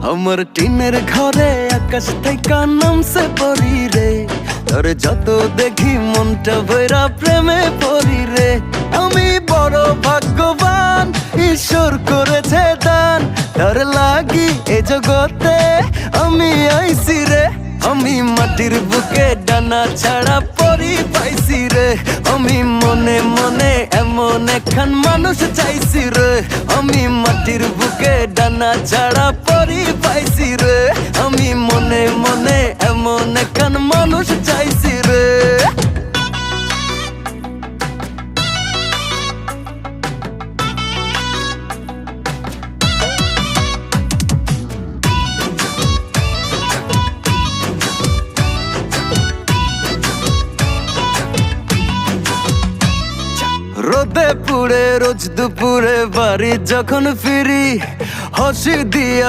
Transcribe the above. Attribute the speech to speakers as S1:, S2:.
S1: আমার টিনের ঘরে আকাশ থেকে নামছে পরি রে, তোর যত দেখি মনটা ভৈরা প্রেমে পড়ি রে। আমি বড় ভাগ্যবান, ঈশ্বর করেছে দান, তোর লাগি এ জগতে আমি আইছি রে। আমি মাটির বুকে ডানা ছাড়া পরি পাইছি রে, আমি মনে মনে এমন একখান মানুষ চাইছি রে। আমি মাটির বুকে ডানা ছাড়া পরি পাইছি রে, আমি মনে মনে এমন একখান মানুষ চাইছি রে। রোদে পুড়ে রোজ দুপুরে বাড়ি যখন ফিরি, হাসি দিয়া